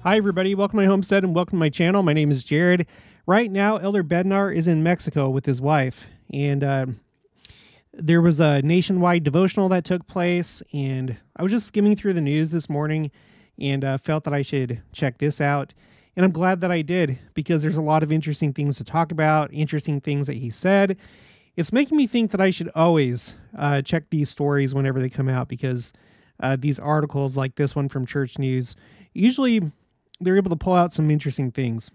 Hi, everybody. Welcome to my homestead and welcome to my channel. My name is Jared. Right now, Elder Bednar is in Mexico with his wife. And there was a nationwide devotional that took place. And I was just skimming through the news this morning and felt that I should check this out. And I'm glad that I did because there's a lot of interesting things to talk about, interesting things that he said. It's making me think that I should always check these stories whenever they come out because these articles like this one from Church News, usually they're able to pull out some interesting things.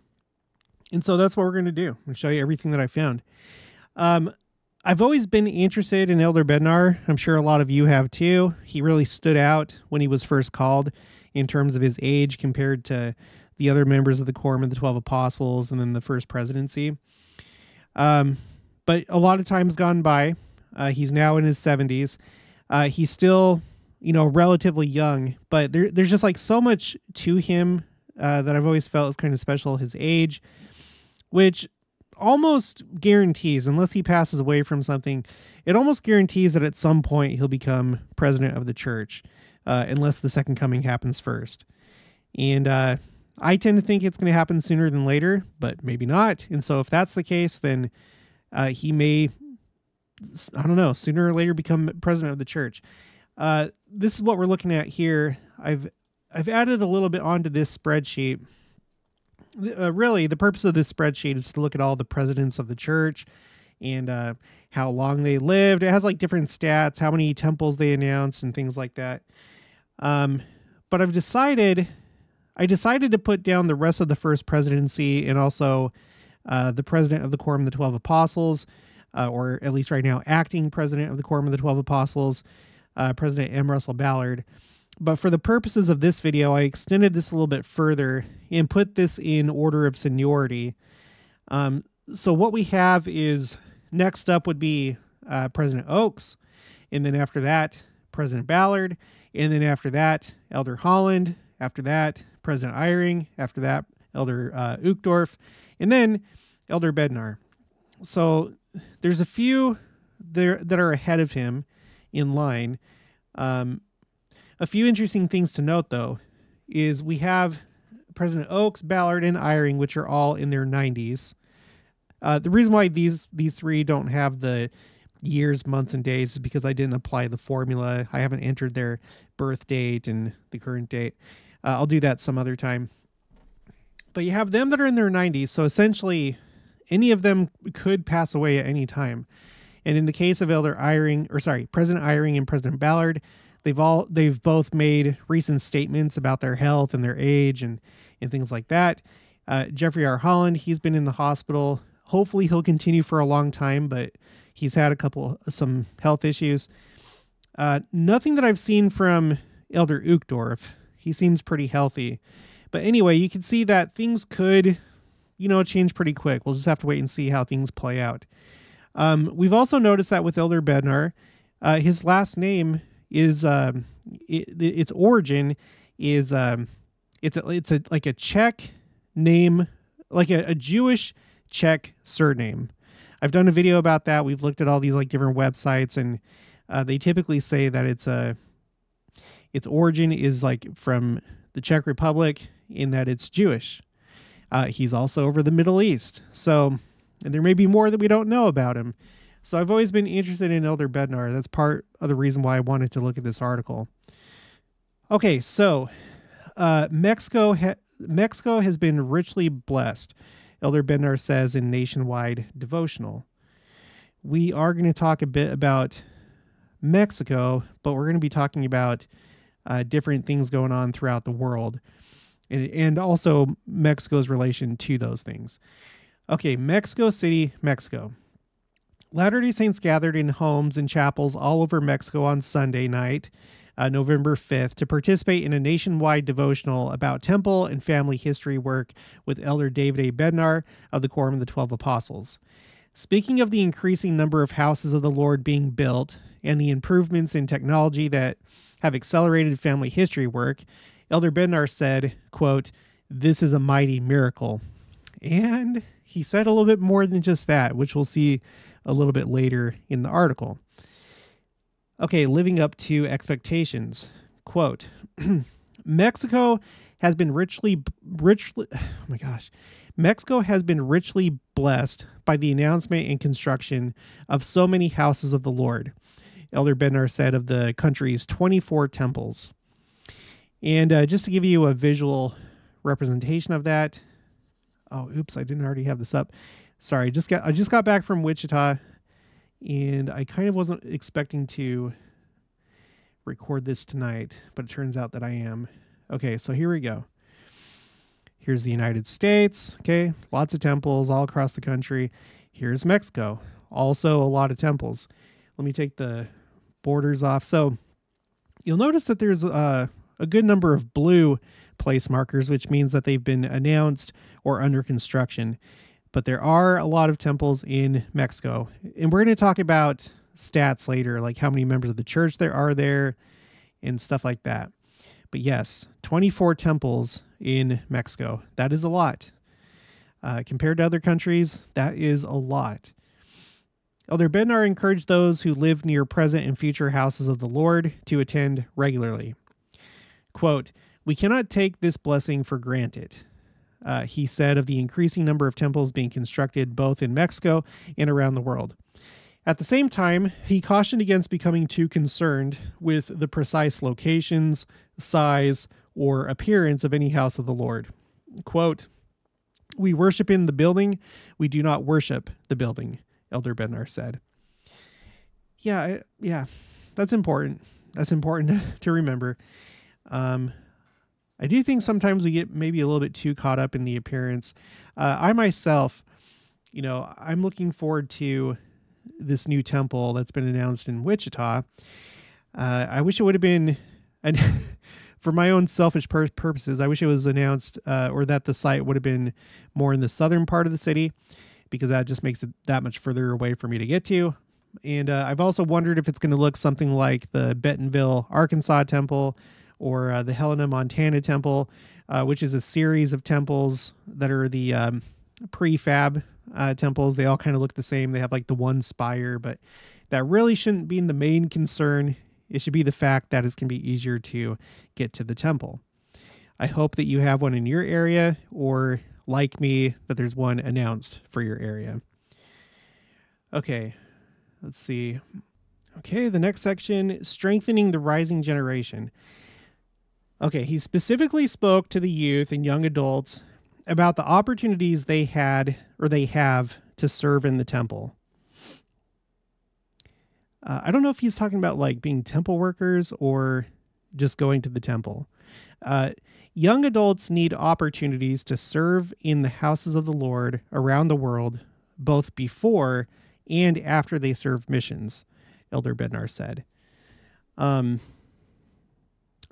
And so that's what we're going to do. I'll show you everything that I found. I've always been interested in Elder Bednar. I'm sure a lot of you have too. He really stood out when he was first called in terms of his age compared to the other members of the Quorum of the 12 Apostles and then the first presidency. But a lot of time's gone by. He's now in his 70s. He's still, relatively young, but there's just like so much to him that I've always felt is kind of special. His age, which almost guarantees, unless he passes away from something, it almost guarantees that at some point he'll become president of the church, unless the second coming happens first. And I tend to think it's going to happen sooner than later, but maybe not. And so if that's the case, then he may, sooner or later become president of the church. This is what we're looking at here. I've added a little bit onto this spreadsheet. Really, the purpose of this spreadsheet is to look at all the presidents of the church and how long they lived. It has like different stats, how many temples they announced and things like that. But I decided to put down the rest of the first presidency and also the president of the Quorum of the 12 Apostles, or at least right now, acting president of the Quorum of the 12 Apostles, President M. Russell Ballard. But for the purposes of this video, I extended this a little bit further and put this in order of seniority. So what we have is next up would be President Oaks, and then after that, President Ballard, and then after that, Elder Holland, after that, President Eyring, after that, Elder Uchtdorf, and then Elder Bednar. So there's a few there that are ahead of him in line. A few interesting things to note, though, is we have President Oaks, Ballard, and Eyring, which are all in their 90s. The reason why these three don't have the years, months, and days is because I didn't apply the formula. I haven't entered their birth date and the current date. I'll do that some other time. But you have them that are in their 90s, so essentially any of them could pass away at any time. And in the case of President Eyring and President Ballard, they've both made recent statements about their health and their age and things like that. Jeffrey R. Holland, he's been in the hospital. Hopefully he'll continue for a long time, but he's had some health issues. Nothing that I've seen from Elder Uchtdorf. He seems pretty healthy. But anyway, you can see that things could, change pretty quick. We'll just have to wait and see how things play out. We've also noticed that with Elder Bednar, his last name is its origin is it's like a Czech name, like a Jewish Czech surname. I've done a video about that. We've looked at all these like different websites, and they typically say that its origin is like from the Czech Republic, in that it's Jewish. He's also over the Middle East, and there may be more that we don't know about him. So I've always been interested in Elder Bednar. That's part of the reason why I wanted to look at this article. Okay, so Mexico has been richly blessed, Elder Bednar says in Nationwide Devotional. We are going to talk a bit about Mexico, but we're going to be talking about different things going on throughout the world, and also Mexico's relation to those things. Okay, Mexico City, Mexico. Latter-day Saints gathered in homes and chapels all over Mexico on Sunday night, November 5th, to participate in a nationwide devotional about temple and family history work with Elder David A. Bednar of the Quorum of the 12 Apostles. Speaking of the increasing number of houses of the Lord being built and the improvements in technology that have accelerated family history work, Elder Bednar said, quote, "This is a mighty miracle." And he said a little bit more than just that, which we'll see a little bit later in the article. Okay, living up to expectations. Quote, Mexico has been richly, oh my gosh, Mexico has been richly blessed by the announcement and construction of so many houses of the Lord, Elder Bednar said of the country's 24 temples. And just to give you a visual representation of that, oh, oops, I didn't already have this up. Sorry, I just got back from Wichita, and I kind of wasn't expecting to record this tonight, but it turns out that I am. Okay, so here we go. Here's the United States. Okay, lots of temples all across the country. Here's Mexico. Also a lot of temples. Let me take the borders off. So you'll notice that there's a good number of blue place markers, which means that they've been announced or under construction. But there are a lot of temples in Mexico. And we're going to talk about stats later, like how many members of the church there are there and stuff like that. But yes, 24 temples in Mexico. That is a lot. Compared to other countries, that is a lot. Elder Bednar encouraged those who live near present and future houses of the Lord to attend regularly. Quote, "We cannot take this blessing for granted," he said of the increasing number of temples being constructed both in Mexico and around the world. At the same time, he cautioned against becoming too concerned with the precise locations, size, or appearance of any house of the Lord. Quote, "We worship in the building. We do not worship the building," Elder Bednar said. Yeah, that's important. That's important to remember. I do think sometimes we get maybe a little bit too caught up in the appearance. I myself, I'm looking forward to this new temple that's been announced in Wichita. I wish it would have been, for my own selfish purposes, I wish it was announced or that the site would have been more in the southern part of the city, because that just makes it that much further away for me to get to. And I've also wondered if it's going to look something like the Bentonville, Arkansas temple, or the Helena, Montana temple, which is a series of temples that are the prefab temples. They all kind of look the same. They have like the one spire, but that really shouldn't be the main concern. It should be the fact that it's going to be easier to get to the temple. I hope that you have one in your area, or like me, that there's one announced for your area. Okay, let's see. Okay, the next section, strengthening the rising generation. Okay, he specifically spoke to the youth and young adults about the opportunities they had or they have to serve in the temple. I don't know if he's talking about like being temple workers or just going to the temple. Young adults need opportunities to serve in the houses of the Lord around the world, both before and after they serve missions, Elder Bednar said. I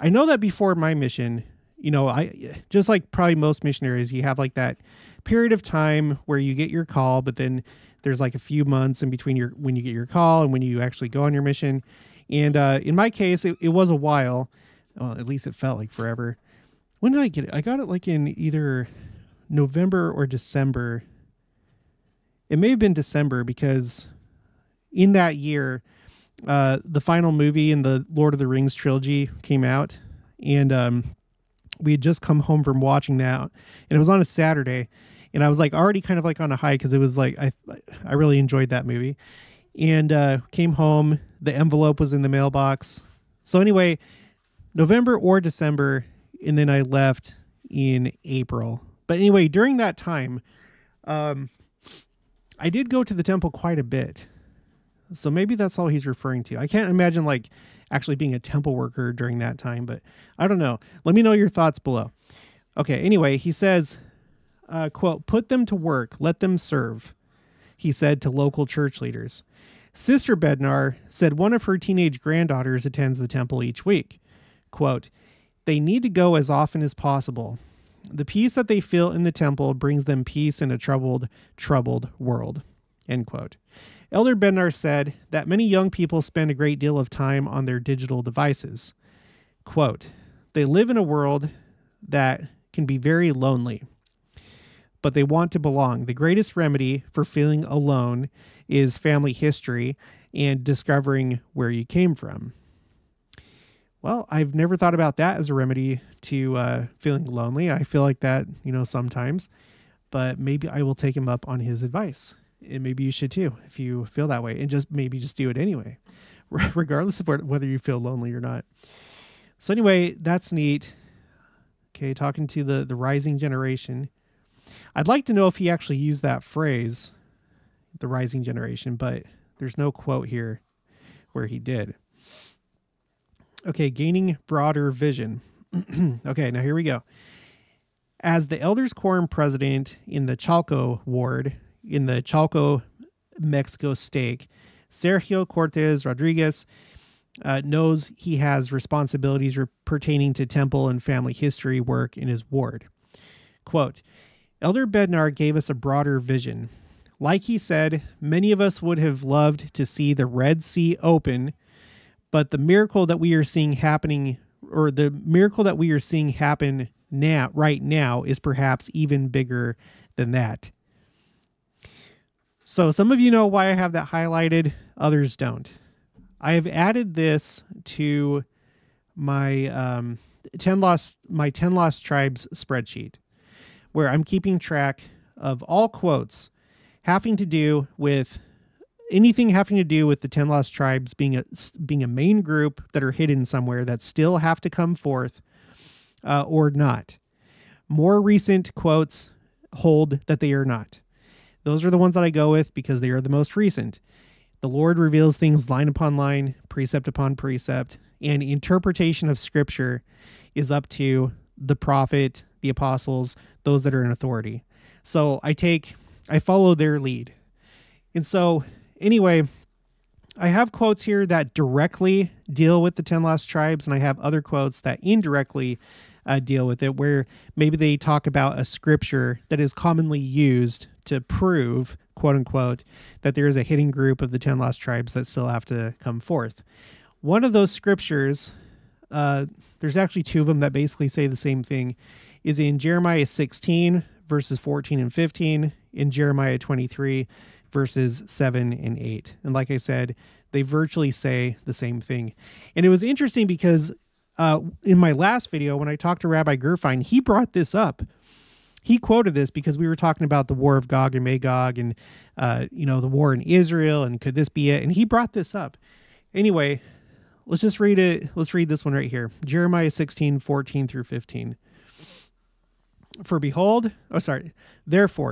know that before my mission, I just like probably most missionaries, you have like that period of time where you get your call, but then there's like a few months in between when you get your call and when you actually go on your mission. And in my case, it was a while. Well, at least it felt like forever. When did I get it? I got it like in either November or December. It may have been December, because in that year, the final movie in the Lord of the Rings trilogy came out, and we had just come home from watching that, and it was on a Saturday, and I was like already kind of like on a high, because it was like I really enjoyed that movie, and came home. The envelope was in the mailbox. So anyway, November or December, and then I left in April. But anyway, during that time, I did go to the temple quite a bit. So maybe that's all he's referring to. I can't imagine like actually being a temple worker during that time, but I don't know. Let me know your thoughts below. Okay, anyway, he says, quote, "Put them to work, let them serve," he said to local church leaders. Sister Bednar said one of her teenage granddaughters attends the temple each week. Quote, "They need to go as often as possible. The peace that they feel in the temple brings them peace in a troubled world." End quote. Elder Bednar said that many young people spend a great deal of time on their digital devices. Quote, "They live in a world that can be very lonely, but they want to belong. The greatest remedy for feeling alone is family history and discovering where you came from." Well, I've never thought about that as a remedy to feeling lonely. I feel like that, sometimes, but maybe I will take him up on his advice. And maybe you should too, if you feel that way, and maybe just do it anyway, regardless of whether you feel lonely or not. So anyway, that's neat. Okay, talking to the rising generation. I'd like to know if he actually used that phrase, the rising generation, but there's no quote here where he did. Okay, gaining broader vision. Okay, now here we go. As the Elders Quorum president in the Chalco ward, in the Chalco, Mexico stake, Sergio Cortez Rodriguez knows he has responsibilities pertaining to temple and family history work in his ward. Quote, Elder Bednar gave us a broader vision. Like he said, many of us would have loved to see the Red Sea open, but the miracle that we are seeing happen right now is perhaps even bigger than that. So some of you know why I have that highlighted, others don't. I have added this to my 10 Lost Tribes spreadsheet, where I'm keeping track of all quotes having to do with anything having to do with the 10 Lost Tribes being a main group that are hidden somewhere that still have to come forth or not. More recent quotes hold that they are not. Those are the ones that I go with because they are the most recent. The Lord reveals things line upon line, precept upon precept, and interpretation of Scripture is up to the prophet, the apostles, those that are in authority. So I follow their lead. And so anyway, I have quotes here that directly deal with the 10 Lost Tribes, and I have other quotes that indirectly deal with it, where maybe they talk about a scripture that is commonly used to prove, quote unquote, that there is a hidden group of the 10 Lost Tribes that still have to come forth. One of those scriptures, there's actually two of them that basically say the same thing, is in Jeremiah 16, verses 14 and 15, in Jeremiah 23, verses 7 and 8. And like I said, they virtually say the same thing. And it was interesting because in my last video, when I talked to Rabbi Gerfine, he brought this up. He quoted this because we were talking about the war of Gog and Magog and, the war in Israel, and could this be it? And he brought this up. Anyway, let's just read it. Let's read this one right here. Jeremiah 16, 14 through 15. Therefore,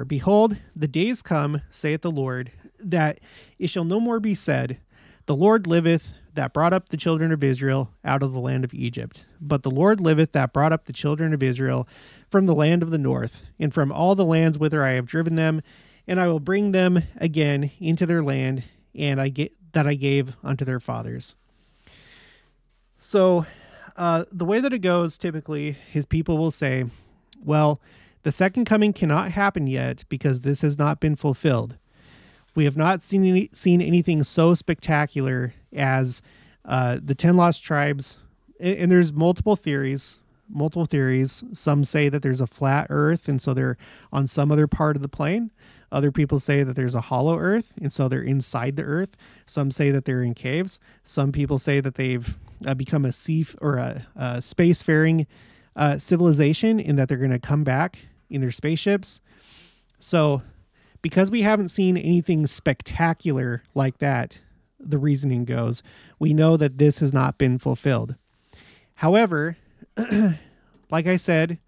behold, the days come, saith the Lord, that it shall no more be said, the Lord liveth, that brought up the children of Israel out of the land of Egypt. But the Lord liveth, that brought up the children of Israel from the land of the north, and from all the lands whither I have driven them, and I will bring them again into their land, and that I gave unto their fathers. So the way that it goes, typically, his people will say, well, the second coming cannot happen yet because this has not been fulfilled. We have not seen anything so spectacular as the 10 Lost Tribes. And there's multiple theories. Some say that there's a flat earth, and so they're on some other part of the plane. Other people say that there's a hollow earth, and so they're inside the earth. Some say that they're in caves. Some people say that they've become a spacefaring civilization, and that they're going to come back in their spaceships. So because we haven't seen anything spectacular like that, the reasoning goes, we know that this has not been fulfilled. However, like I said,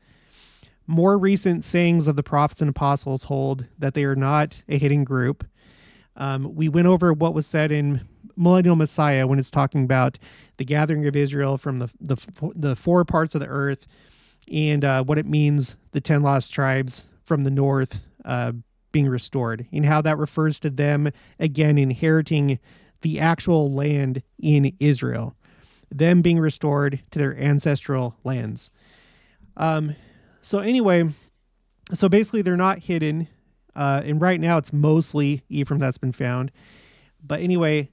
more recent sayings of the prophets and apostles hold that they are not a hidden group. We went over what was said in Millennial Messiah when it's talking about the gathering of Israel from the four parts of the earth, and what it means, the 10 Lost Tribes from the north being restored, and how that refers to them again inheriting the actual land in Israel, them being restored to their ancestral lands. So basically they're not hidden, and right now it's mostly Ephraim that's been found. But anyway,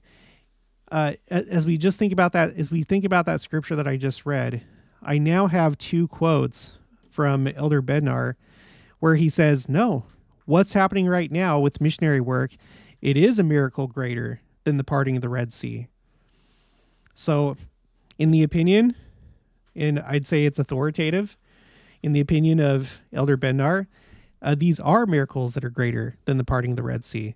as we think about that scripture that I just read, I now have two quotes from Elder Bednar where he says, no, what's happening right now with missionary work, it is a miracle greater than the parting of the Red Sea. So in the opinion and I'd say it's authoritative in the opinion of Elder Bednar. These are miracles that are greater than the parting of the Red Sea.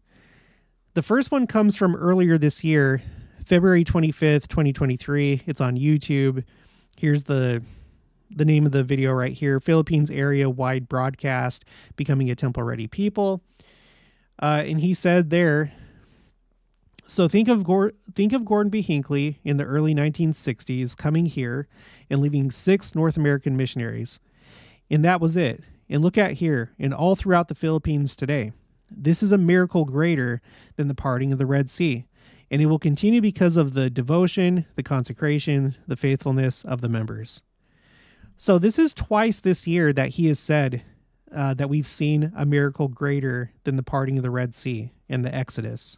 The first one comes from earlier this year, February 25th, 2023. It's on YouTube. Here's the name of the video right here: Philippines area wide broadcast, becoming a temple ready people. And he said there, so think of Gordon B. Hinckley in the early 1960s coming here and leaving 6 North American missionaries. And that was it. And look at here, and all throughout the Philippines today. This is a miracle greater than the parting of the Red Sea. And it will continue because of the devotion, the consecration, the faithfulness of the members. So this is twice this year that he has said that we've seen a miracle greater than the parting of the Red Sea and the Exodus.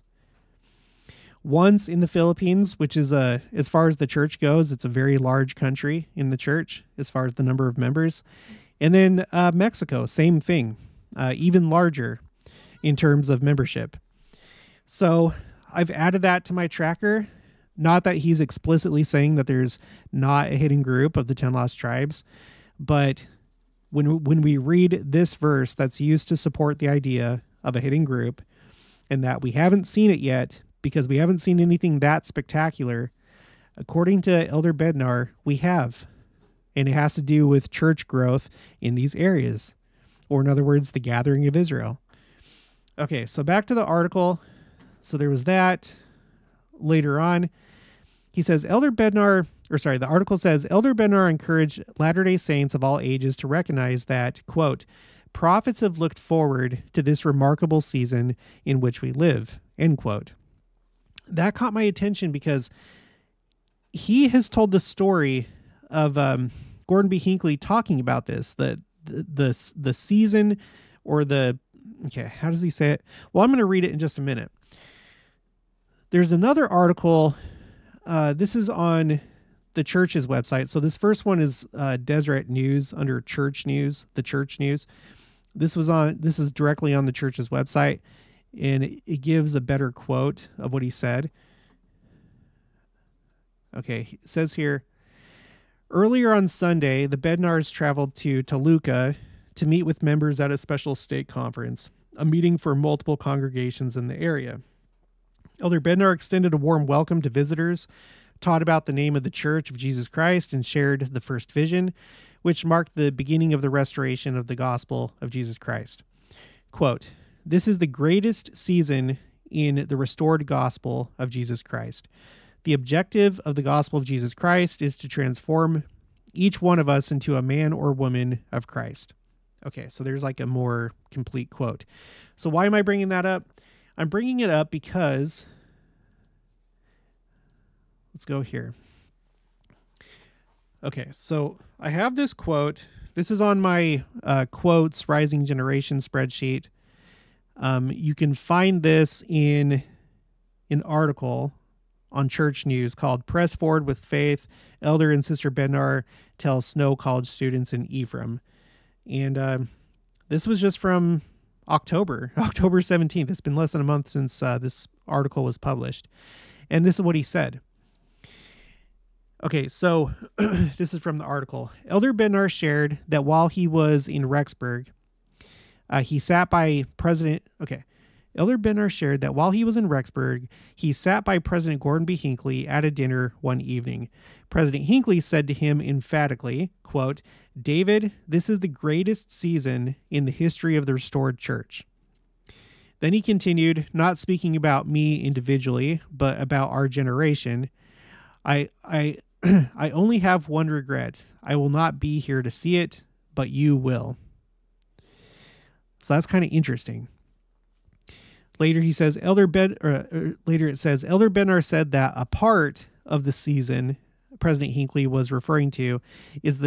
Once in the Philippines, which is, as far as the church goes, it's a very large country in the church as far as the number of members. And then Mexico, same thing, even larger in terms of membership. So I've added that to my tracker. Not that he's explicitly saying that there's not a hidden group of the 10 lost tribes, but when we read this verse that's used to support the idea of a hidden group, and that we haven't seen it yet because we haven't seen anything that spectacular, according to Elder Bednar, we have. And it has to do with church growth in these areas, or in other words, the gathering of Israel. Okay, so back to the article. So there was that. Later on, he says, the article says, Elder Bednar encouraged Latter-day Saints of all ages to recognize that, quote, prophets have looked forward to this remarkable season in which we live, end quote. That caught my attention because he has told the story of Gordon B. Hinckley talking about this, the season, or okay, how does he say it? Well, I'm going to read it in just a minute. There's another article. This is on the church's website. So this first one is Deseret News under Church News, the Church News. This is directly on the church's website, and it gives a better quote of what he said. Okay, it says here, earlier on Sunday, the Bednars traveled to Toluca to meet with members at a special stake conference, a meeting for multiple congregations in the area. Elder Bednar extended a warm welcome to visitors, taught about the name of the Church of Jesus Christ, and shared the first vision, which marked the beginning of the restoration of the gospel of Jesus Christ. Quote, this is the greatest season in the restored gospel of Jesus Christ. The objective of the gospel of Jesus Christ is to transform each one of us into a man or woman of Christ. Okay, so there's like a more complete quote. So why am I bringing that up? I'm bringing it up because, let's go here. Okay, so I have this quote. This is on my quotes Rising Generation spreadsheet. You can find this in an article on Church News called Press Forward with Faith, Elder and Sister Bednar Tell Snow College Students in Ephraim. And this was just from October 17th. It's been less than a month since this article was published. And this is what he said. Okay, so this is from the article. Elder Bednar shared that while he was in Rexburg, he sat by President... Okay. Elder Bednar shared that while he was in Rexburg, he sat by President Gordon B. Hinckley at a dinner one evening. President Hinckley said to him emphatically, quote, David, this is the greatest season in the history of the restored church. Then he continued, not speaking about me individually, but about our generation. I only have one regret. I will not be here to see it, but you will. So that's kind of interesting. Later he says, later it says, Elder Bednar said that a part of the season President Hinckley was referring to is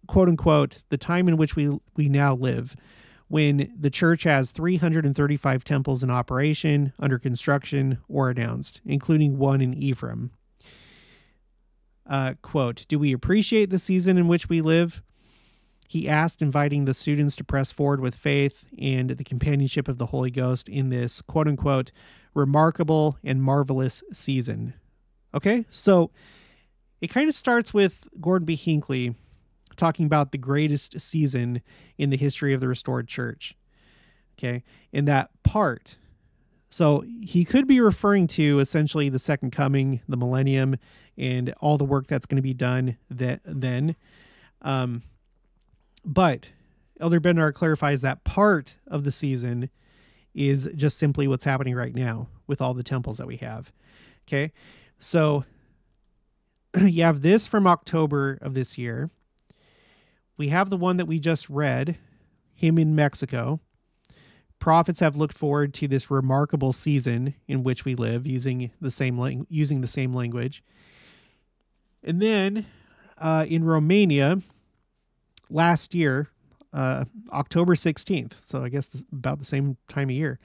quote unquote, the time in which we now live, when the church has 335 temples in operation, under construction, or announced, including one in Ephraim. Quote, do we appreciate the season in which we live? He asked, inviting the students to press forward with faith and the companionship of the Holy Ghost in this, quote unquote, remarkable and marvelous season. Okay, so it kind of starts with Gordon B. Hinckley talking about the greatest season in the history of the restored church. Okay. In that part. So he could be referring to essentially the second coming, the millennium, and all the work that's going to be done then. But Elder Bednar clarifies that part of the season is just simply what's happening right now with all the temples that we have. Okay. So you have this from October of this year. We have the one that we just read, him in Mexico. Prophets have looked forward to this remarkable season in which we live, using the same language. And then in Romania, last year, October 16th, so I guess about the same time of year,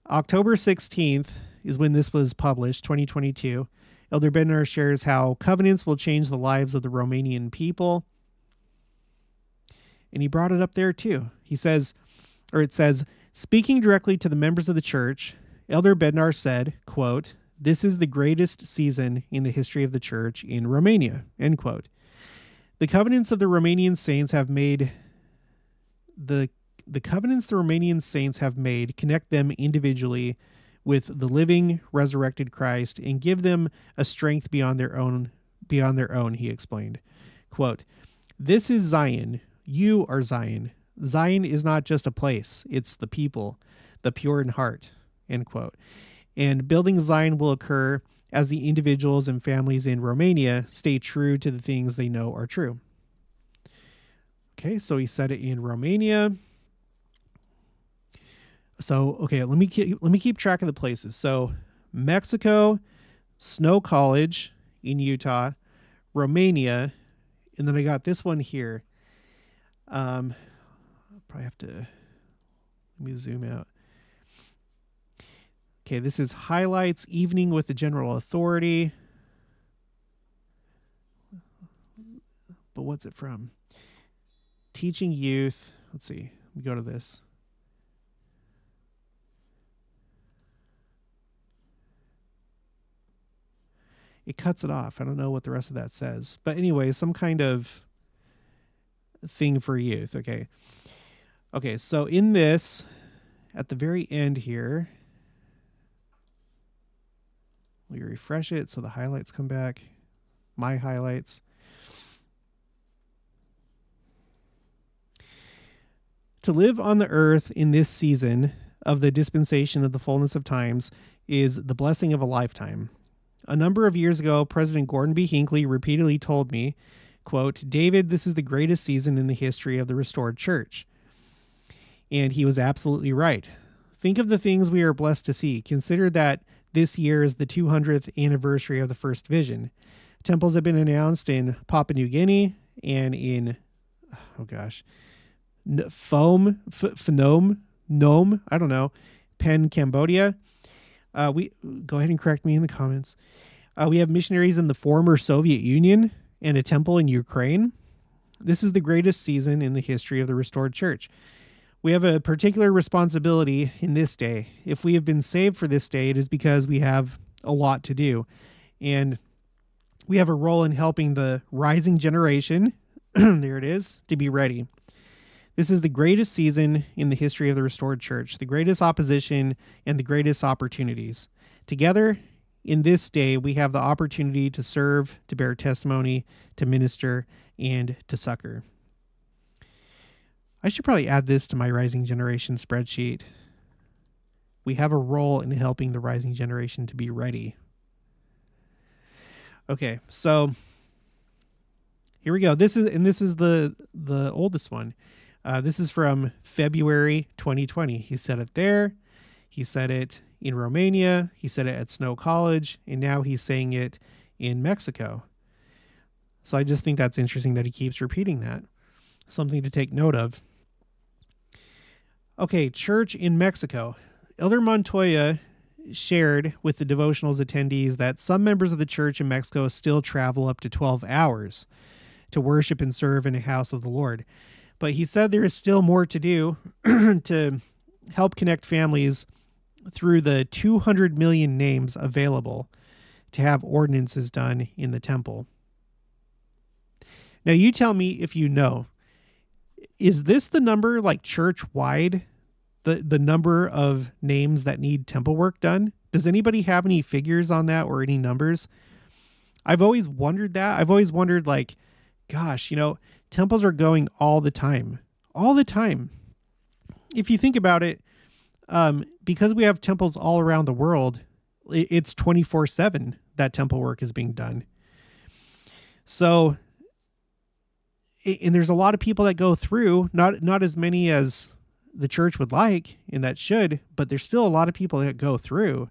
October 16th is when this was published, 2022. Elder Bednar shares how covenants will change the lives of the Romanian people. And he brought it up there too. It says, speaking directly to the members of the church, Elder Bednar said, quote, "This is the greatest season in the history of the church in Romania," end quote. The covenants of the Romanian saints have made connect them individually with the living, resurrected Christ and give them a strength beyond their own, he explained. Quote, "This is Zion. You are Zion. Zion is not just a place, it's the people, the pure in heart," end quote. And building Zion will occur as the individuals and families in Romania stay true to the things they know are true. Okay, so he said it in Romania. So, okay, let me keep track of the places. So, Mexico, Snow College in Utah, Romania, and then I got this one here. I'll probably have to, let me zoom out. Okay, this is highlights, evening with the general authority. But what's it from? Teaching youth. Let's see. Let me go to this. It cuts it off. I don't know what the rest of that says. But anyway, some kind of thing for youth. Okay. Okay, so in this, at the very end here, we refresh it so the highlights come back. My highlights. To live on the earth in this season of the dispensation of the fullness of times is the blessing of a lifetime. A number of years ago, President Gordon B. Hinckley repeatedly told me, quote, "David, this is the greatest season in the history of the restored church." And he was absolutely right. Think of the things we are blessed to see. Consider that this year is the 200th anniversary of the first vision. Temples have been announced in Papua New Guinea and in, Nome, I don't know, Pen, Cambodia. We go ahead and correct me in the comments. We have missionaries in the former Soviet Union and a temple in Ukraine. This is the greatest season in the history of the restored church. We have a particular responsibility in this day. If we have been saved for this day, it is because we have a lot to do. And we have a role in helping the rising generation, there it is, to be ready. This is the greatest season in the history of the restored church, the greatest opposition and the greatest opportunities. Together, in this day, we have the opportunity to serve, to bear testimony, to minister, and to succor. I should probably add this to my rising generation spreadsheet. We have a role in helping the rising generation to be ready. Okay, so here we go. This is the oldest one. This is from February 2020. He said it there. He said it in Romania. He said it at Snow College. And now he's saying it in Mexico. So I just think that's interesting that he keeps repeating that. Something to take note of. Okay, church in Mexico. Elder Montoya shared with the devotionals attendees that some members of the church in Mexico still travel up to 12 hours to worship and serve in a house of the Lord. But he said there is still more to do to help connect families through the 200 million names available to have ordinances done in the temple. Now, you tell me if you know. Is this the number, like church-wide, the number of names that need temple work done? Does anybody have any figures on that or any numbers? I've always wondered that. I've always wondered, like, gosh, temples are going all the time. All the time. If you think about it, because we have temples all around the world, it's 24/7 that temple work is being done. So, and there's a lot of people that go through, not as many as the church would like, and that should, but there's still a lot of people that go through.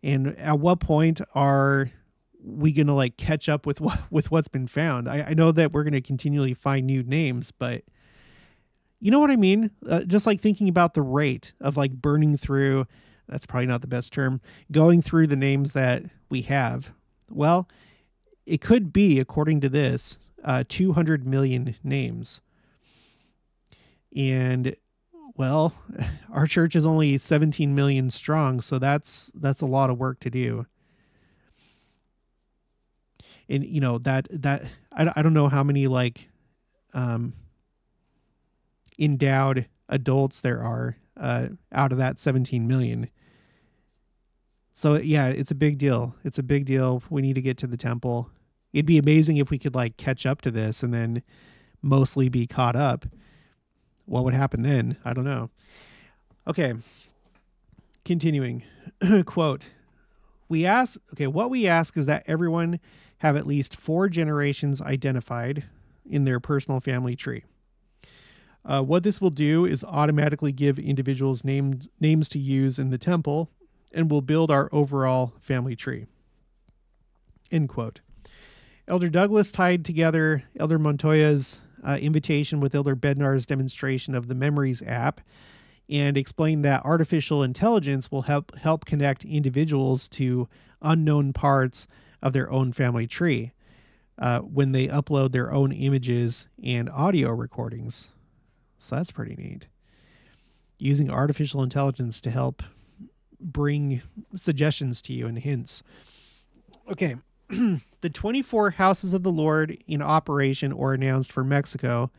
And at what point are we going to like catch up with what's been found? I know that we're going to continually find new names, but you know what I mean? Just like thinking about the rate of like burning through, that's probably not the best term, going through the names that we have. Well, it could be, according to this, 200 million names. And well, our church is only 17 million strong, so that's a lot of work to do. And that I don't know how many like endowed adults there are out of that 17 million. So yeah, it's a big deal. It's a big deal. We need to get to the temple. It'd be amazing if we could like catch up to this and then mostly be caught up. What would happen then? I don't know. Okay. Continuing. Quote. What we ask is that everyone have at least 4 generations identified in their personal family tree. What this will do is automatically give individuals names to use in the temple and will build our overall family tree. End quote. Elder Douglas tied together Elder Montoya's invitation with Elder Bednar's demonstration of the Memories app and explained that artificial intelligence will help connect individuals to unknown parts of their own family tree when they upload their own images and audio recordings. So that's pretty neat. Using artificial intelligence to help bring suggestions to you and hints. Okay. The 24 houses of the Lord in operation or announced for Mexico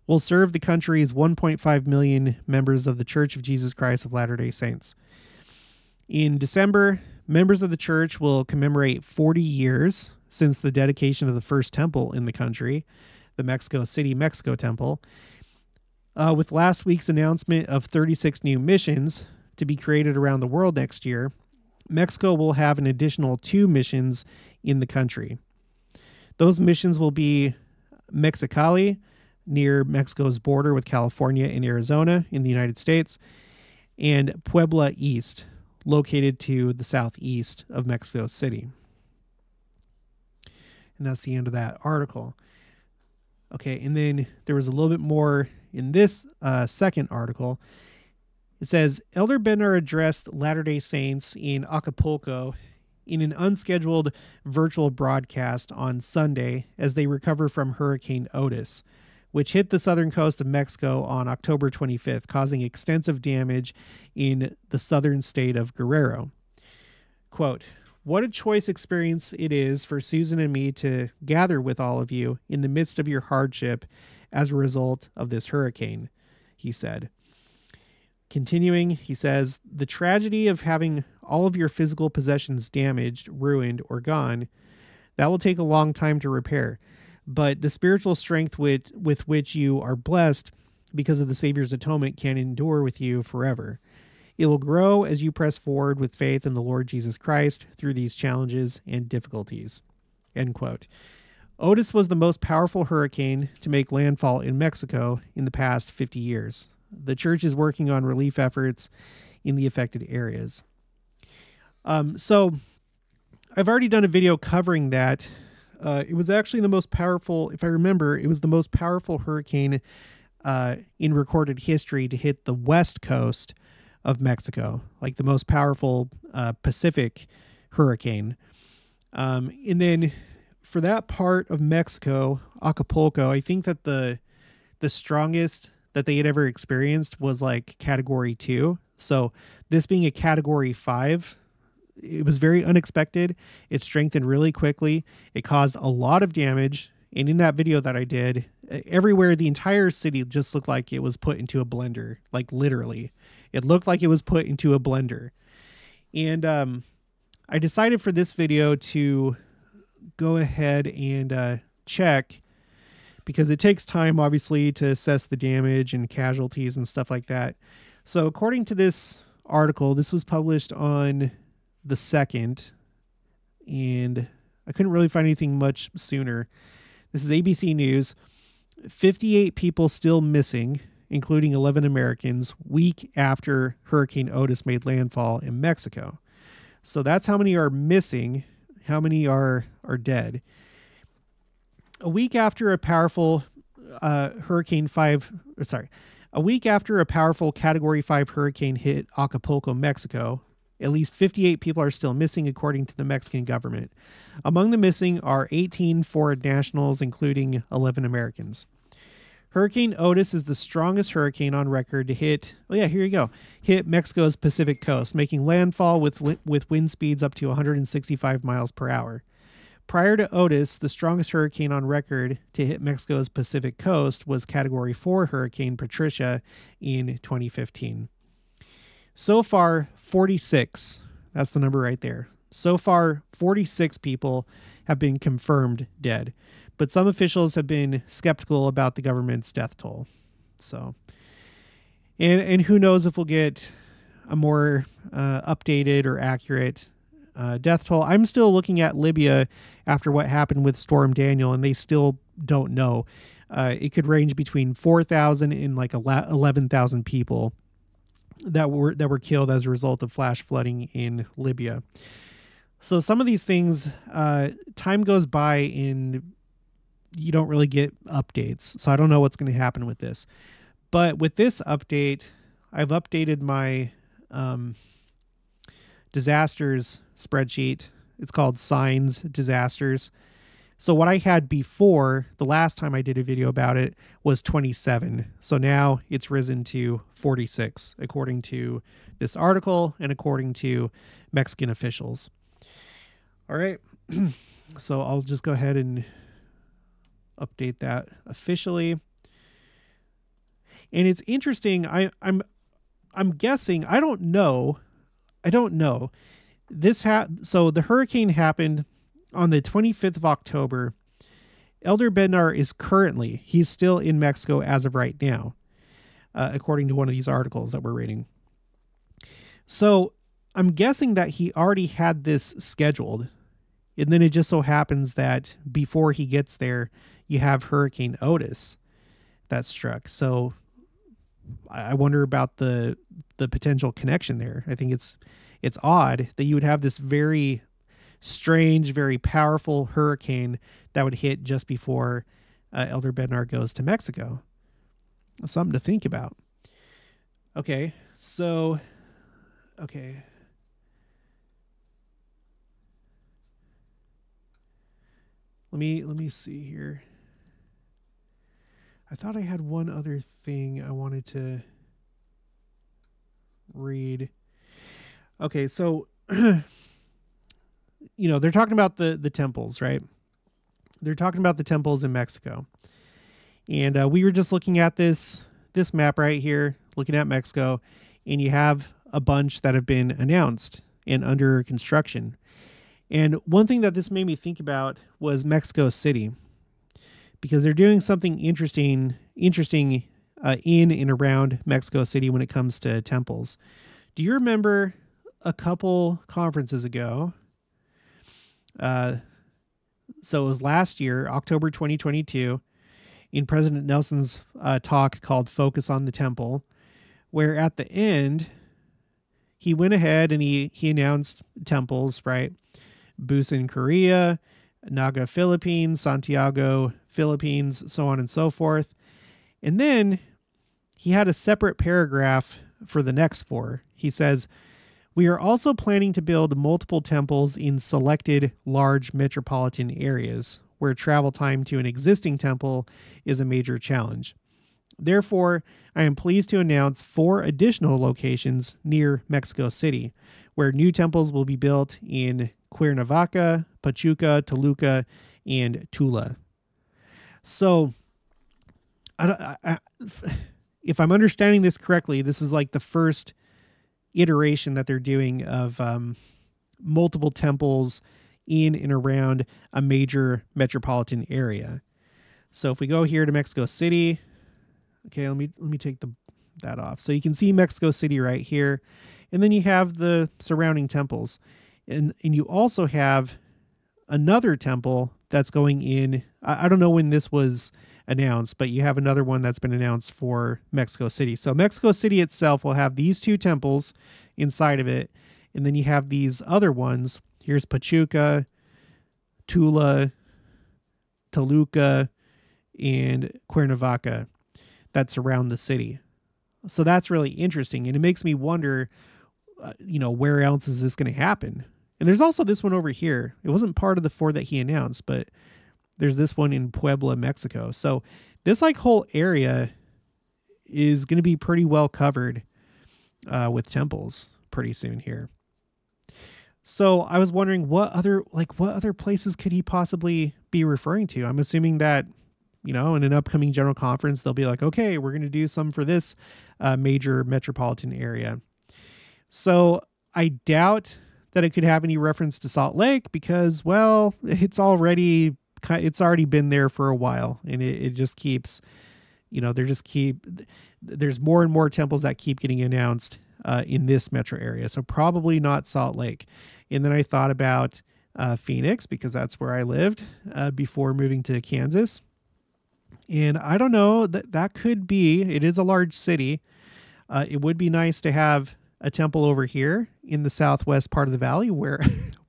will serve the country's 1.5 million members of the Church of Jesus Christ of Latter-day Saints. In December, members of the church will commemorate 40 years since the dedication of the first temple in the country, the Mexico City, Mexico Temple. With last week's announcement of 36 new missions to be created around the world next year, Mexico will have an additional 2 missions in the country. Those missions will be Mexicali, near Mexico's border with California and Arizona in the United States, and Puebla East, located to the southeast of Mexico City. And that's the end of that article. Okay, and then there was a little bit more in this second article. It says, Elder Bednar addressed Latter-day Saints in Acapulco in an unscheduled virtual broadcast on Sunday as they recover from Hurricane Otis, which hit the southern coast of Mexico on October 25th, causing extensive damage in the southern state of Guerrero. Quote, what a choice experience it is for Susan and me to gather with all of you in the midst of your hardship as a result of this hurricane, he said. Continuing, he says, the tragedy of having all of your physical possessions damaged, ruined, or gone, that will take a long time to repair. But the spiritual strength with which you are blessed because of the Savior's atonement can endure with you forever. It will grow as you press forward with faith in the Lord Jesus Christ through these challenges and difficulties. End quote. Otis was the most powerful hurricane to make landfall in Mexico in the past 50 years. The church is working on relief efforts in the affected areas. So I've already done a video covering that. It was actually the most powerful, if I remember, it was the most powerful hurricane in recorded history to hit the west coast of Mexico, like the most powerful Pacific hurricane. And then for that part of Mexico, Acapulco, I think that the strongest that they had ever experienced was like category 2. So this being a category 5, it was very unexpected. It strengthened really quickly. It caused a lot of damage And in that video that I did, everywhere, the entire city just looked like it was put into a blender. Like literally, it looked like it was put into a blender. And I decided for this video to go ahead and check, because it takes time, obviously, to assess the damage and casualties and stuff like that. So according to this article, this was published on the 2nd, and I couldn't really find anything much sooner. This is ABC News. 58 people still missing, including 11 Americans, week after Hurricane Otis made landfall in Mexico. So that's how many are missing. How many are dead? A week after a powerful a week after a powerful Category 5 hurricane hit Acapulco, Mexico, at least 58 people are still missing, according to the Mexican government. Among the missing are 18 foreign nationals, including 11 Americans. Hurricane Otis is the strongest hurricane on record to hit Mexico's Pacific coast, making landfall with wind speeds up to 165 miles per hour. Prior to Otis, the strongest hurricane on record to hit Mexico's Pacific coast was Category 4 Hurricane Patricia in 2015. So far, 46. That's the number right there. So far, 46 people have been confirmed dead, but some officials have been skeptical about the government's death toll. So, and who knows if we'll get a more updated or accurate death toll. I'm still looking at Libya after what happened with Storm Daniel, and they still don't know. It could range between 4,000 and like 11,000 people that were killed as a result of flash flooding in Libya. So some of these things, time goes by and you don't really get updates. So I don't know what's going to happen with this. But with this update, I've updated my disasters spreadsheet. It's called Signs Disasters. So what I had before, the last time I did a video about it, was 27. So now it's risen to 46, according to this article and according to Mexican officials. All right. So I'll just go ahead and update that officially. And it's interesting. I'm guessing, I don't know. So the hurricane happened on the 25th of October. Elder Bednar is he's still in Mexico as of right now, according to one of these articles that we're reading. So I'm guessing that he already had this scheduled. And then it just so happens that before he gets there, you have Hurricane Otis that struck. So I wonder about the potential connection there. I think it's odd that you would have this very strange, very powerful hurricane that would hit just before Elder Bednar goes to Mexico. Something to think about. Okay, so, okay. Let me see here. I thought I had one other thing I wanted to read. Okay, so they're talking about the temples, right? They're talking about the temples in Mexico. And we were just looking at this map right here, looking at Mexico, and you have a bunch that have been announced and under construction. And one thing that this made me think about was Mexico City, because they're doing something interesting in and around Mexico City when it comes to temples. Do you remember a couple conferences ago? So it was last year, October 2022, in President Nelson's talk called Focus on the Temple, where at the end, he went ahead and he announced temples, right? Busan, Korea, Naga, Philippines, Santiago, Philippines, so on and so forth. And then he had a separate paragraph for the next four. He says, "We are also planning to build multiple temples in selected large metropolitan areas where travel time to an existing temple is a major challenge. Therefore, I am pleased to announce 4 additional locations near Mexico City, where new temples will be built in Cuernavaca, Pachuca, Toluca, and Tula." So if I'm understanding this correctly, this is like the first iteration that they're doing of multiple temples in and around a major metropolitan area. So if we go here to Mexico City, okay, let me take that off. So you can see Mexico City right here, and then you have the surrounding temples, and you also have another temple that's going in. I don't know when this was announced, but you have another one that's been announced for Mexico City. So Mexico City itself will have these two temples inside of it, and then you have these other ones. Here's Pachuca, Tula, Toluca, and Cuernavaca that surround the city. So that's really interesting, and it makes me wonder, where else is this going to happen? And there's also this one over here. It wasn't part of the 4 that he announced, but there's this one in Puebla, Mexico. So this like whole area is going to be pretty well covered with temples pretty soon here. So I was wondering what other places could he possibly be referring to? I'm assuming that, in an upcoming general conference, they'll be like, okay, we're going to do some for this major metropolitan area. So I doubt that it could have any reference to Salt Lake because, well, it's already been there for a while, and it just keeps, there's more and more temples that keep getting announced in this metro area. So probably not Salt Lake. And then I thought about Phoenix because that's where I lived before moving to Kansas. And I don't know, that could be, it is a large city. It would be nice to have a temple over here in the southwest part of the valley where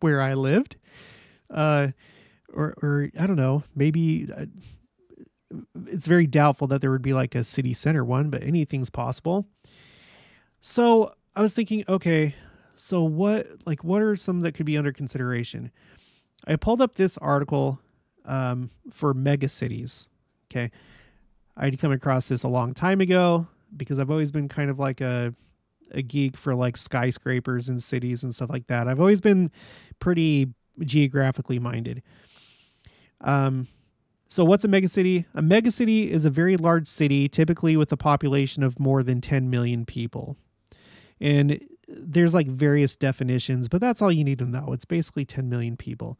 where I lived. Or I don't know, maybe it's very doubtful that there would be like a city center one, but anything's possible. So I was thinking, okay, so what are some that could be under consideration? I pulled up this article for mega cities. Okay. I'd come across this a long time ago because I've always been kind of like a geek for like skyscrapers and cities and stuff like that. I've always been pretty geographically minded. So what's a megacity? A megacity is a very large city, typically with a population of more than 10 million people. And there's like various definitions, but that's all you need to know. It's basically 10 million people.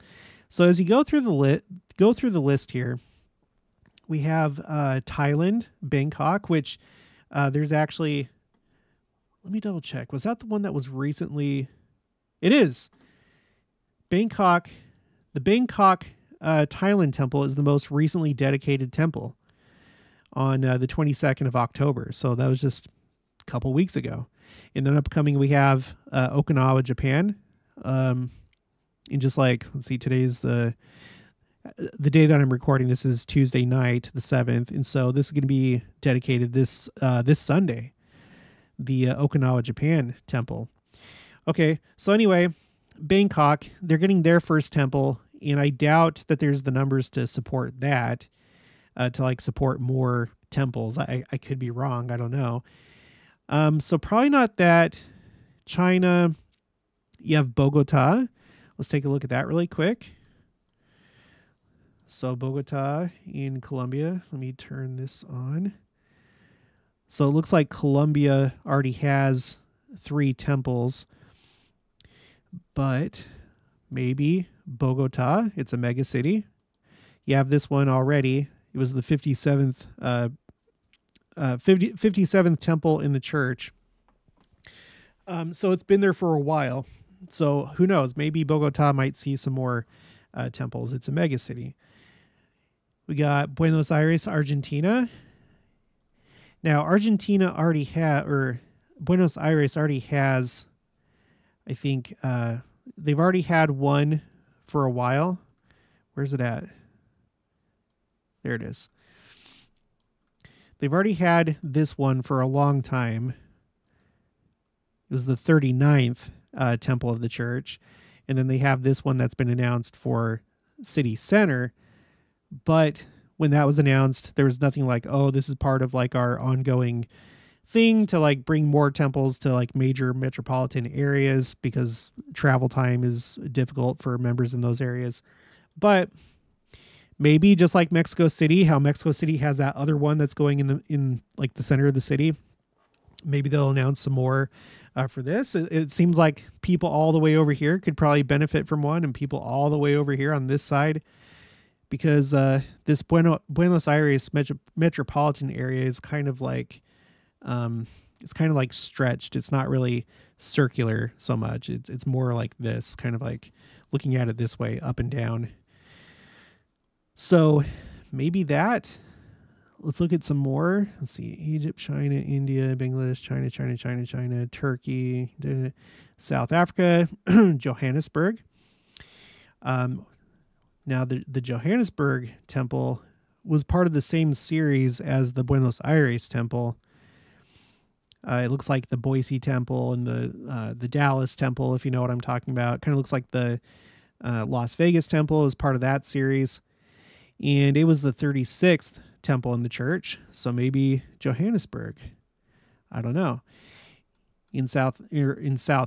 So as you go through the list here, we have Thailand, Bangkok, which there's actually, let me double check. Was that the one that was recently? It is. Bangkok, the Bangkok Thailand temple is the most recently dedicated temple on the 22nd of October. So that was just a couple weeks ago. And then upcoming, we have Okinawa, Japan. And just like, let's see, today's the day that I'm recording. This is Tuesday night, the 7th. And so this is going to be dedicated this Sunday, the Okinawa, Japan temple. Okay. So anyway, Bangkok, they're getting their first temple. And I doubt that there's the numbers to support that, to like support more temples. I could be wrong. I don't know. So probably not that. China, you have Bogota. Let's take a look at that really quick. So Bogota in Colombia. Let me turn this on. So it looks like Colombia already has 3 temples, but maybe Bogota, it's a mega city. You have this one already. It was the 57th temple in the church. So it's been there for a while. So who knows? Maybe Bogota might see some more temples. It's a mega city. We got Buenos Aires, Argentina. Now, Argentina already Buenos Aires already has, I think, they've already had one for a while. Where's it at? There it is. They've already had this one for a long time. It was the 39th temple of the church. And then they have this one that's been announced for city center. But when that was announced, there was nothing like, oh, this is part of like our ongoing thing to like bring more temples to like major metropolitan areas because travel time is difficult for members in those areas. But Maybe just like Mexico City, how Mexico City has that other one that's going in like the center of the city. Maybe they'll announce some more for this. It seems like people all the way over here could probably benefit from one, and people all the way over here on this side, because this Buenos Aires metropolitan area is kind of like stretched. It's not really circular so much. It's more like this, kind of like looking at it this way, up and down. So maybe that. Let's look at some more. Let's see. Egypt, China, India, Bangladesh, China, Turkey, South Africa, Johannesburg. Now, the Johannesburg temple was part of the same series as the Buenos Aires temple. It looks like the Boise temple and the Dallas temple, if you know what I'm talking about. Kind of looks like the Las Vegas temple is part of that series. And it was the 36th temple in the church. So maybe Johannesburg. I don't know. In South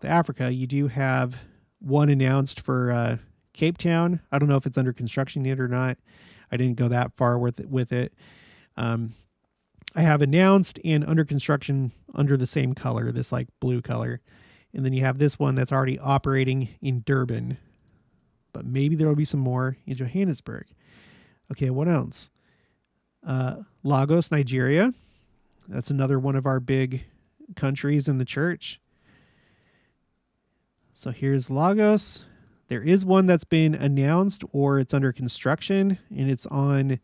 Africa, you do have one announced for Cape Town. I don't know if it's under construction yet or not. I didn't go that far with it. I have announced and under construction under the same color, this like blue color. And then you have this one that's already operating in Durban. But maybe there will be some more in Johannesburg. Okay, what else? Lagos, Nigeria. That's another one of our big countries in the church. So here's Lagos. There is one that's been announced or it's under construction, and it's on,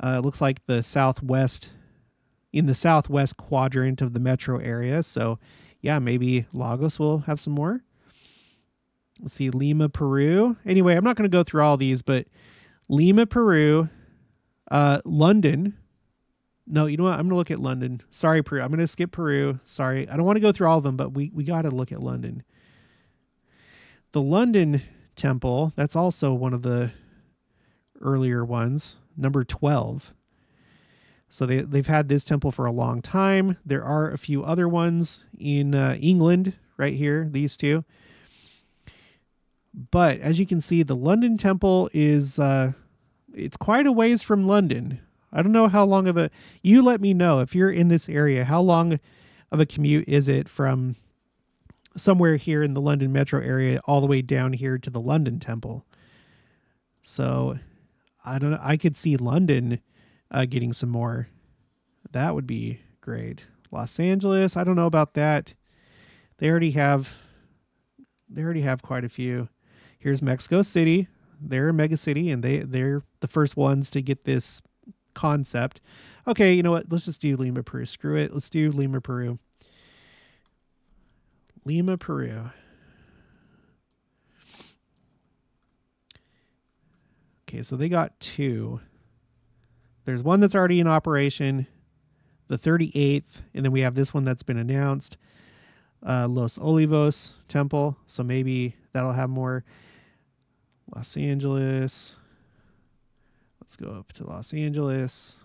it looks like in the southwest quadrant of the metro area. So yeah, maybe Lagos will have some more. Let's see, Lima, Peru. Anyway, I'm not going to go through all these, but Lima, Peru, London. No, you know what? I'm going to look at London. Sorry, Peru. I'm going to skip Peru. Sorry. I don't want to go through all of them, but we got to look at London. The London temple, that's also one of the earlier ones, number 12. So they've had this temple for a long time. There are a few other ones in England right here, these two. But as you can see, the London temple is, it's quite a ways from London. I don't know how long of you let me know if you're in this area, how long of a commute is it from somewhere here in the London metro area all the way down here to the London temple. So I don't know. I could see London getting some more. That would be great. Los Angeles, I don't know about that. They already have quite a few. Here's Mexico City. They're a mega city, and they're the first ones to get this concept. Okay, you know what? Let's just do Lima, Peru. Screw it. Let's do Lima, Peru. Lima, Peru. Okay, so they got two. There's one that's already in operation, the 38th, and then we have this one that's been announced, Los Olivos Temple. So maybe that'll have more. Los Angeles. Let's go up to Los Angeles.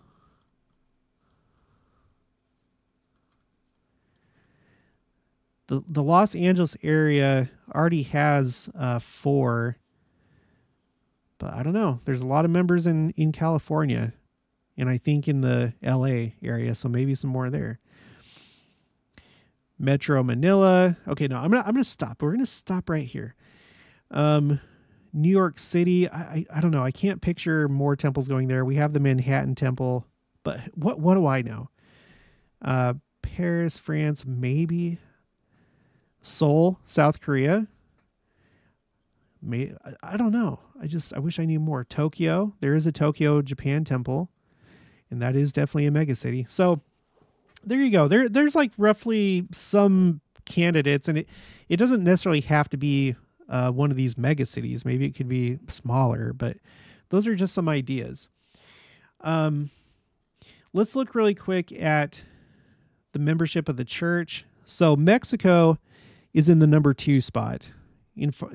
The Los Angeles area already has 4, but I don't know. There's a lot of members in California, and I think in the LA area, so maybe some more there. Metro Manila. Okay, no, I'm gonna stop. We're gonna stop right here. New York City. I don't know. I can't picture more temples going there. We have the Manhattan Temple, but what do I know? Paris, France, maybe. Seoul, South Korea. I don't know. I wish I knew more. Tokyo. There is a Tokyo, Japan temple, and that is definitely a mega city. So there you go. There's like roughly some candidates, and it doesn't necessarily have to be one of these mega cities. Maybe it could be smaller, but those are just some ideas. Let's look really quick at the membership of the church. So Mexico is in the number 2 spot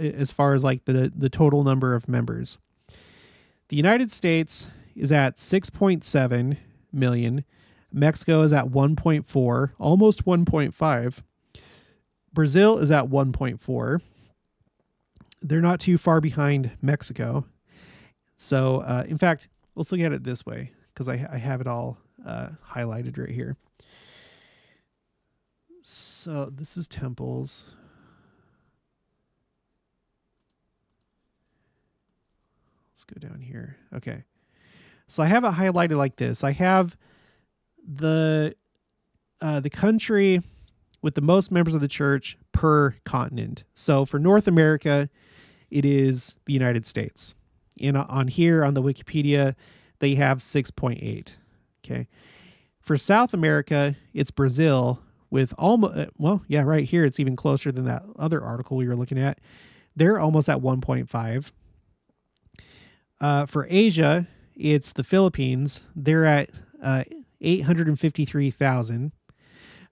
as far as like the total number of members. The United States is at 6.7 million. Mexico is at 1.4, almost 1.5. Brazil is at 1.4. They're not too far behind Mexico. So, in fact, let's look at it this way because I have it all highlighted right here. So this is temples. Let's go down here. Okay. So I have it highlighted like this. I have the country with the most members of the church per continent. So for North America, it is the United States. And on here on the Wikipedia, they have 6.8. Okay. For South America, it's Brazil with almost, well, yeah, right here, it's even closer than that other article we were looking at. They're almost at 1.5. For Asia, it's the Philippines. They're at 853,000,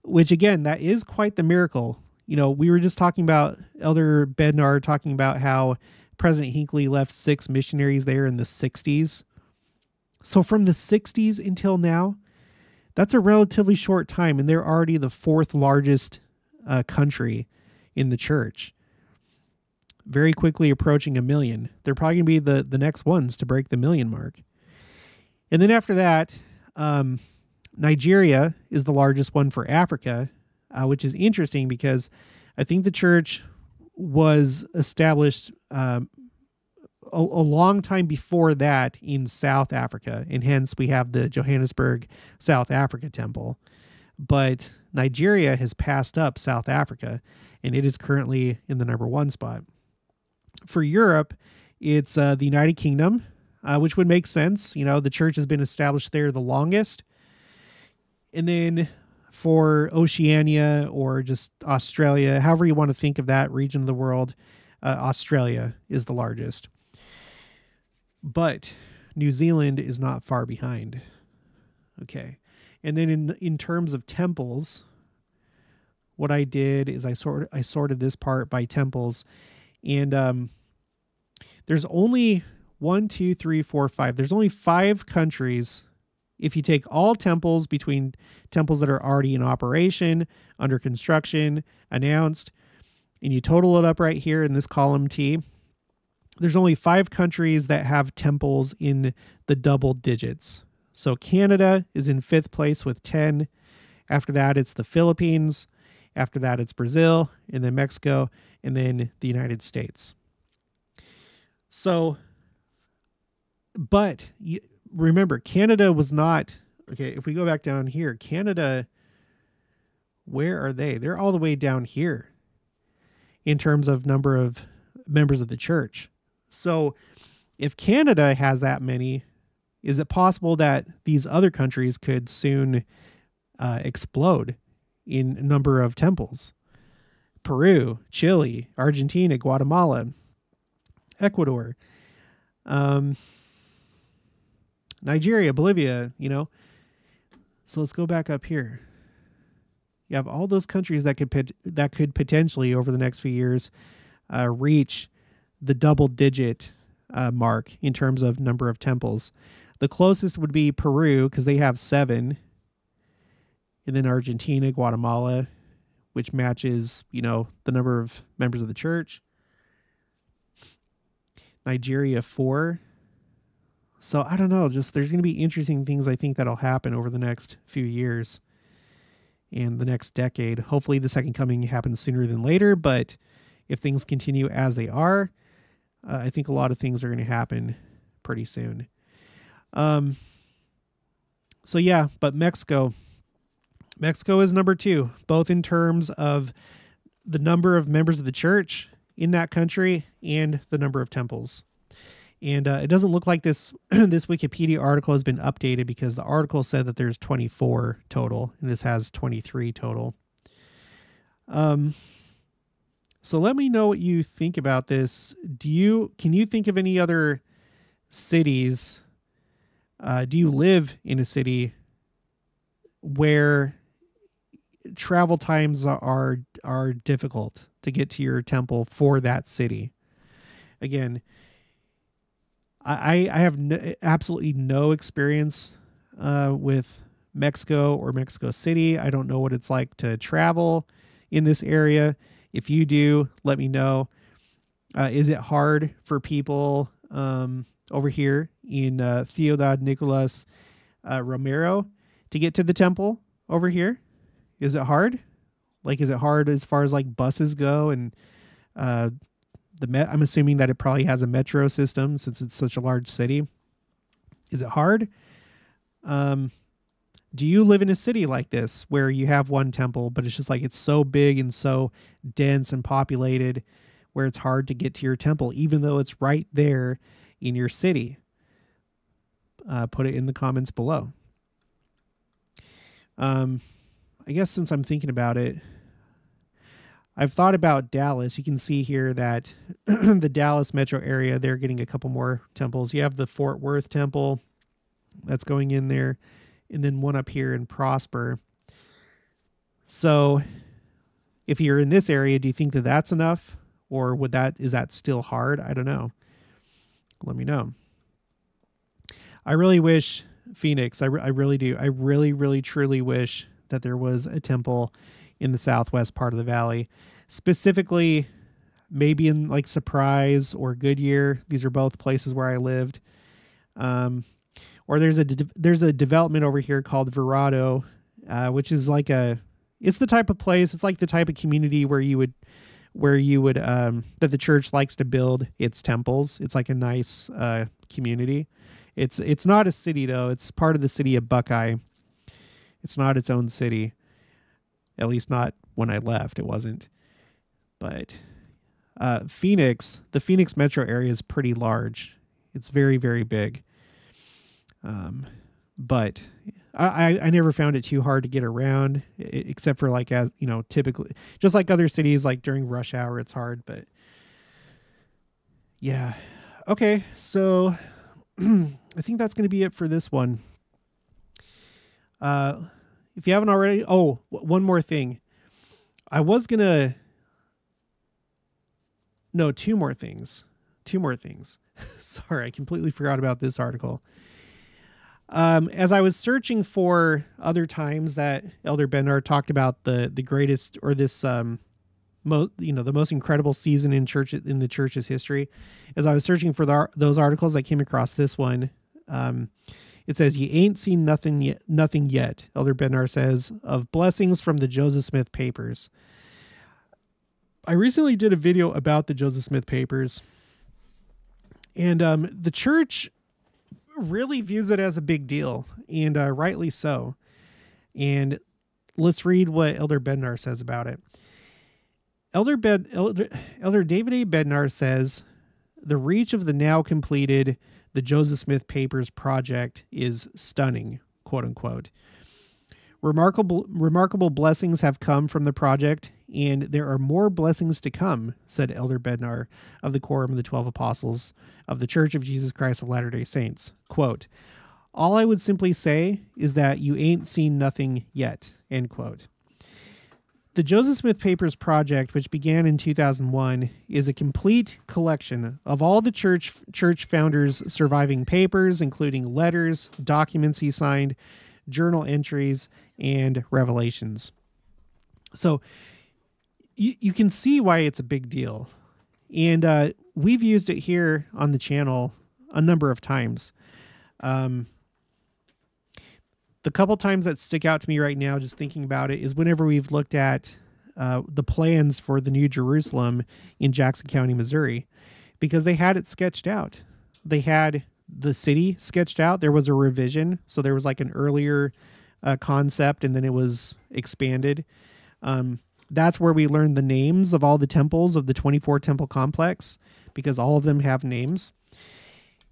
which again, that is quite the miracle. You know, we were just talking about Elder Bednar talking about how President Hinckley left 6 missionaries there in the 60s. So from the 60s until now, that's a relatively short time, and they're already the 4th largest country in the church. Very quickly approaching 1 million. They're probably going to be the next ones to break the 1 million mark. And then after that, Nigeria is the largest one for Africa, which is interesting because I think the church was established a long time before that in South Africa, and hence we have the Johannesburg, South Africa temple. But Nigeria has passed up South Africa, and it is currently in the number 1 spot. For Europe, it's the United Kingdom, which would make sense. You know, the church has been established there the longest. And then for Oceania or just Australia, however you want to think of that region of the world, Australia is the largest. But New Zealand is not far behind. Okay. And then in terms of temples, what I did is I sorted this part by temples. And there's only 1, 2, 3, 4, 5. There's only 5 countries. If you take all temples between temples that are already in operation, under construction, announced, and you total it up right here in this column T, there's only 5 countries that have temples in the double digits. So Canada is in 5th place with 10. After that, it's the Philippines. After that, it's Brazil, and then Mexico, and then the United States. So, but remember, Canada was not, okay, if we go back down here, Canada, where are they? They're all the way down here in terms of number of members of the church. So if Canada has that many, is it possible that these other countries could soon explode in number of temples? Peru, Chile, Argentina, Guatemala, Ecuador, Nigeria, Bolivia, you know. So let's go back up here. You have all those countries that could potentially over the next few years reach the double-digit mark in terms of number of temples. The closest would be Peru because they have 7, and then Argentina, Guatemala, which matches, you know, the number of members of the church. Nigeria 4. So I don't know, just there's going to be interesting things I think that'll happen over the next few years and the next decade. Hopefully the second coming happens sooner than later, but if things continue as they are, I think a lot of things are going to happen pretty soon. So yeah, but Mexico is number 2, both in terms of the number of members of the church in that country and the number of temples. And it doesn't look like this this Wikipedia article has been updated because the article said that there's 24 total, and this has 23 total. So let me know what you think about this. Can you think of any other cities? Do you live in a city where travel times are difficult to get to your temple for that city? Again, I have absolutely no experience with Mexico or Mexico City. I don't know what it's like to travel in this area. If you do, let me know. Is it hard for people over here in Ciudad Nicolas Romero to get to the temple over here? Is it hard? Like, is it hard as far as like buses go? And uh, I'm assuming that it probably has a metro system since it's such a large city. Is it hard? Do you live in a city like this where you have one temple, but it's just like it's so big and so dense and populated where it's hard to get to your temple, even though it's right there in your city? Put it in the comments below. I guess since I'm thinking about it, I've thought about Dallas. You can see here that the Dallas metro area, they're getting a couple more temples. You have the Fort Worth temple that's going in there, and then one up here in Prosper. So if you're in this area, do you think that that's enough? Or is that still hard? I don't know. Let me know. I really wish Phoenix, I really do. I really, really, truly wish that there was a temple in the southwest part of the valley, specifically maybe in like Surprise or Goodyear. These are both places where I lived. Or there's a development over here called Verado, which is like it's the type of place, it's like the type of community where you would that the church likes to build its temples. It's like a nice community. It's not a city though. It's part of the city of Buckeye. It's not its own city. At least not when I left, it wasn't. But the Phoenix metro area is pretty large. It's very, very big. But I never found it too hard to get around, except for like, as you know, typically just like other cities, like during rush hour, it's hard, but yeah. Okay. So I think that's going to be it for this one. If you haven't already, one more thing. Two more things. Sorry, I completely forgot about this article. As I was searching for other times that Elder Bednar talked about the greatest, or this, the most incredible season in the church's history, as I was searching for those articles, I came across this one. It says, "You ain't seen nothing yet," Elder Bednar says, of blessings from the Joseph Smith Papers. I recently did a video about the Joseph Smith Papers, and the church really views it as a big deal, and rightly so. And let's read what Elder Bednar says about it. Elder David A. Bednar says, "The reach of the now completed the Joseph Smith Papers project is stunning," quote unquote. Remarkable blessings have come from the project, and there are more blessings to come," said Elder Bednar of the Quorum of the 12 Apostles of the Church of Jesus Christ of Latter-day Saints. Quote, "All I would simply say is that you ain't seen nothing yet," end quote. The Joseph Smith Papers project, which began in 2001, is a complete collection of all the church founders' surviving papers, including letters, documents he signed, journal entries, and revelations. So you can see why it's a big deal. And we've used it here on the channel a number of times. The couple times that stick out to me right now, just thinking about it, is whenever we've looked at the plans for the New Jerusalem in Jackson County, Missouri, because they had it sketched out. They had the city sketched out. There was a revision. So there was like an earlier concept, and then it was expanded. That's where we learned the names of all the temples of the 24 temple complex, because all of them have names.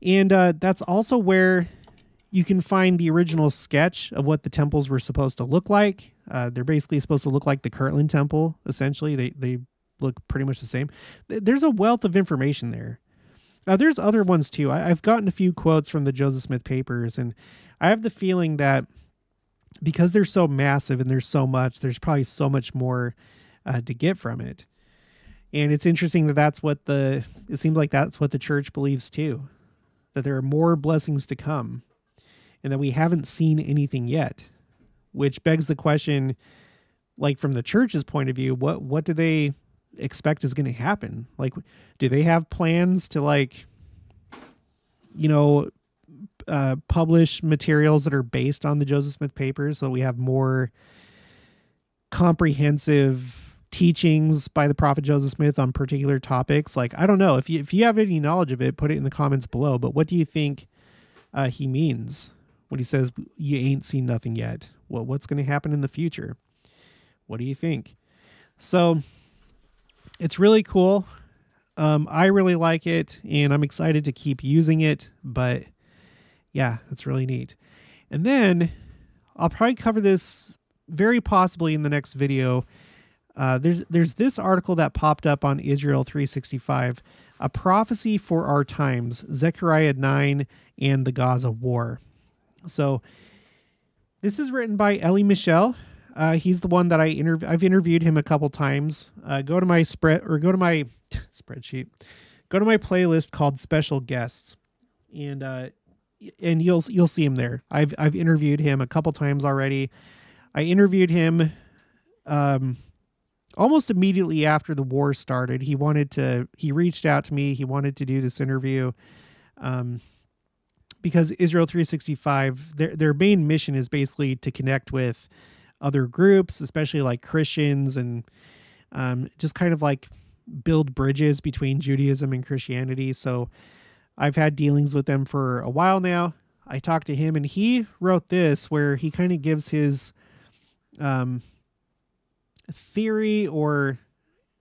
And that's also where you can find the original sketch of what the temples were supposed to look like. They're basically supposed to look like the Kirtland Temple, essentially. They look pretty much the same. There's a wealth of information there. There's other ones too. I've gotten a few quotes from the Joseph Smith Papers, and I have the feeling that because they're so massive and there's so much, there's probably so much more to get from it. And it's interesting that it seems like that's what the church believes too, that there are more blessings to come, and that we haven't seen anything yet, which begs the question, like from the church's point of view, what do they expect is going to happen? Like, do they have plans to, like, publish materials that are based on the Joseph Smith papers, so we have more comprehensive teachings by the prophet Joseph Smith on particular topics. Like, I don't know if you have any knowledge of it, put it in the comments below. But what do you think he means when he says you ain't seen nothing yet? Well, what's going to happen in the future? What do you think? So it's really cool. I really like it, and I'm excited to keep using it. But yeah, it's really neat. And then I'll probably cover this very possibly in the next video. There's this article that popped up on Israel 365, a prophecy for our times, Zechariah 9 and the Gaza war. So this is written by Elie Michel. He's the one that I've interviewed him a couple times. Go to my spreadsheet. Go to my playlist called Special Guests, and you'll see him there. I've interviewed him a couple times already. I interviewed him almost immediately after the war started. He reached out to me. He wanted to do this interview because Israel 365, their main mission is basically to connect with other groups, especially like Christians, and just kind of like build bridges between Judaism and Christianity. So I've had dealings with them for a while now. I talked to him, and he wrote this where he kind of gives his theory, or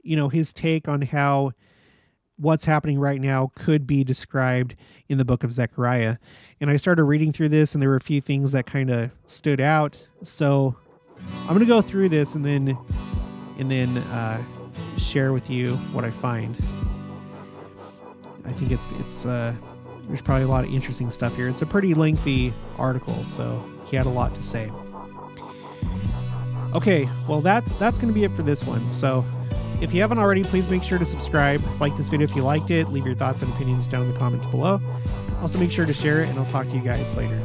his take on how what's happening right now could be described in the book of Zechariah. And I started reading through this, and there were a few things that kind of stood out. So I'm going to go through this and then share with you what I find. I think it's there's probably a lot of interesting stuff here. It's a pretty lengthy article, so he had a lot to say. Okay, well that's going to be it for this one. So if you haven't already, please make sure to subscribe, like this video if you liked it, leave your thoughts and opinions down in the comments below. Also make sure to share it, and I'll talk to you guys later.